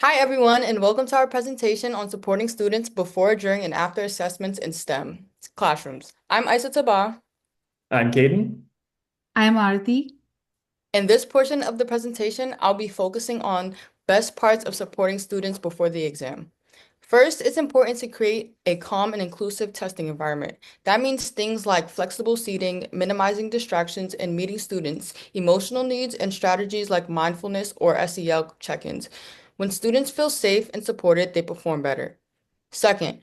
Hi, everyone, and welcome to our presentation on supporting students before, during, and after assessments in STEM classrooms. I'm Isa Tabah. I'm Caden. I'm Arti. In this portion of the presentation, I'll be focusing on best parts of supporting students before the exam. First, it's important to create a calm and inclusive testing environment. That means things like flexible seating, minimizing distractions, and meeting students' emotional needs and strategies like mindfulness or SEL check-ins. When students feel safe and supported, they perform better. Second,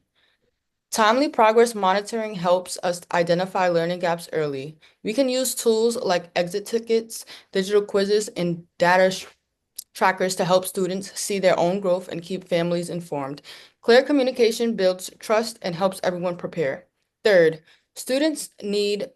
timely progress monitoring helps us identify learning gaps early. We can use tools like exit tickets, digital quizzes, and trackers to help students see their own growth and keep families informed. Clear communication builds trust and helps everyone prepare. Third, students need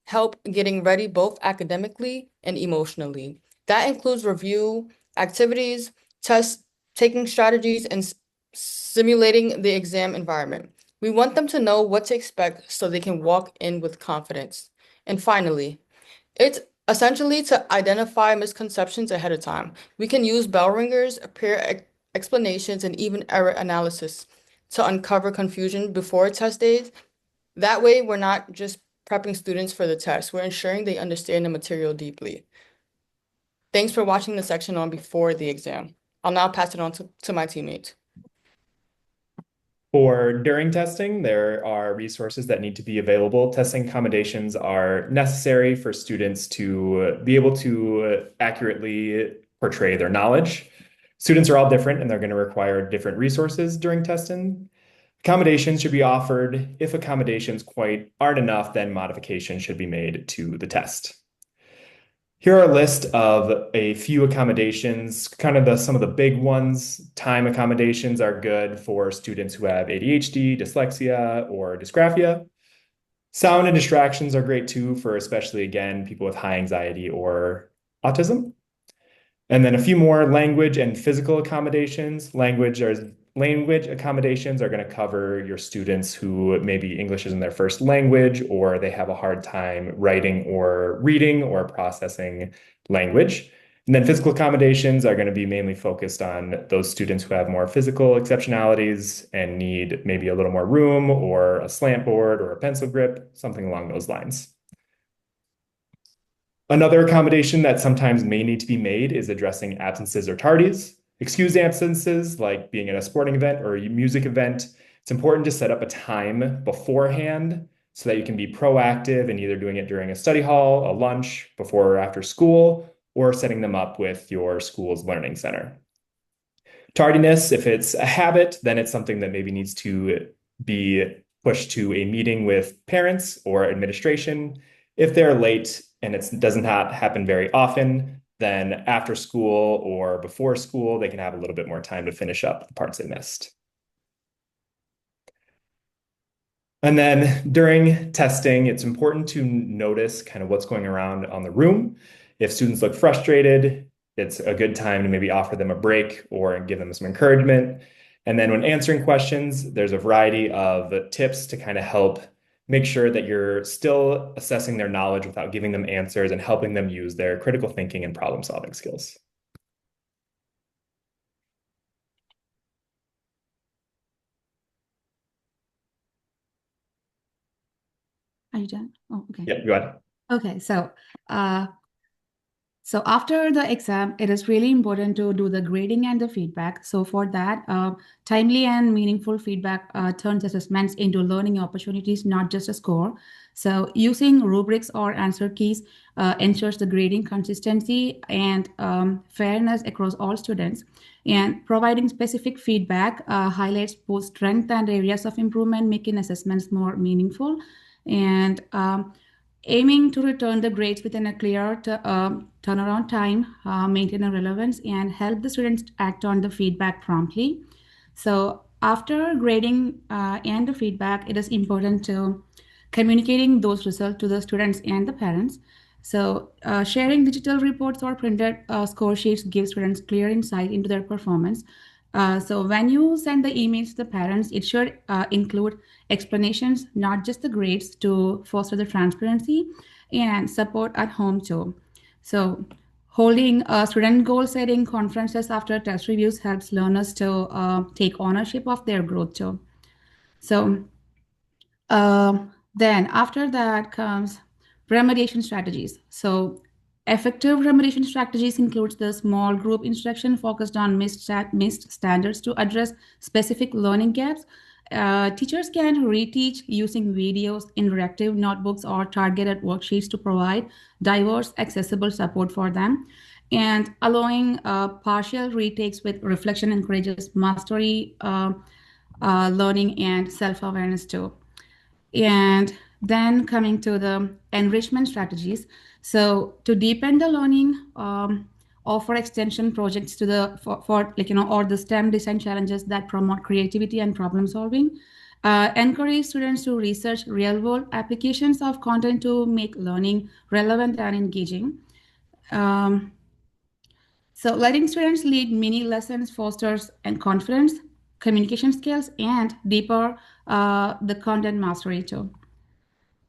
help getting ready both academically and emotionally. That includes review, activities, tests, taking strategies, and simulating the exam environment. We want them to know what to expect so they can walk in with confidence. And finally, it's essentially to identify misconceptions ahead of time. We can use bell ringers, explanations, and even error analysis to uncover confusion before test days. That way, we're not just prepping students for the test, we're ensuring they understand the material deeply. Thanks for watching the section on before the exam. I'll now pass it on to my teammates. For during testing, there are resources that need to be available. Testing accommodations are necessary for students to be able to accurately portray their knowledge. Students are all different and they're going to require different resources during testing. Accommodations should be offered. If accommodations quite aren't enough, then modifications should be made to the test. Here are a list of a few accommodations, kind of some of the big ones. Time accommodations are good for students who have ADHD, dyslexia, or dysgraphia. Sound and distractions are great too for especially, again, people with high anxiety or autism. And then a few more language and physical accommodations. Language accommodations are going to cover your students who maybe English isn't their first language or they have a hard time writing or reading or processing language. And then physical accommodations are going to be mainly focused on those students who have more physical exceptionalities and need maybe a little more room or a slant board or a pencil grip, something along those lines. Another accommodation that sometimes may need to be made is addressing absences or tardies. Excused absences, like being at a sporting event or a music event, it's important to set up a time beforehand so that you can be proactive in either doing it during a study hall, a lunch, before or after school, or setting them up with your school's learning center. Tardiness, if it's a habit, then it's something that maybe needs to be pushed to a meeting with parents or administration. If they're late and it doesn't happen very often, then after school or before school, they can have a little bit more time to finish up the parts they missed. And then during testing, it's important to notice kind of what's going around on the room. If students look frustrated, it's a good time to maybe offer them a break or give them some encouragement. And then when answering questions, there's a variety of tips to kind of help make sure that you're still assessing their knowledge without giving them answers and helping them use their critical thinking and problem solving skills. Are you done? Oh, okay. Yeah, go ahead. Okay, uh, so after the exam, it is really important to do the grading and the feedback. So for that, timely and meaningful feedback turns assessments into learning opportunities, not just a score. So using rubrics or answer keys ensures the grading consistency and fairness across all students. And providing specific feedback highlights both strength and areas of improvement, making assessments more meaningful. And aiming to return the grades within a clear turnaround time, maintain a relevance, and help the students act on the feedback promptly. So after grading and the feedback, it is important to communicating those results to the students and the parents. So sharing digital reports or printed score sheets gives students clear insight into their performance. So when you send the emails to the parents, it should include explanations, not just the grades, to foster the transparency and support at home too. So Holding student goal setting conferences after test reviews helps learners to take ownership of their growth too. So then after that comes remediation strategies. So effective remediation strategies includes the small group instruction focused on missed standards to address specific learning gaps. Teachers can reteach using videos, interactive notebooks, or targeted worksheets to provide diverse, accessible support for them. And allowing partial retakes with reflection encourages mastery, learning, and self-awareness too. And then coming to the enrichment strategies. So to deepen the learning, offer extension projects to the for like or the STEM design challenges that promote creativity and problem solving. Encourage students to research real-world applications of content to make learning relevant and engaging. So letting students lead mini lessons fosters and confidence, communication skills, and deeper the content mastery too.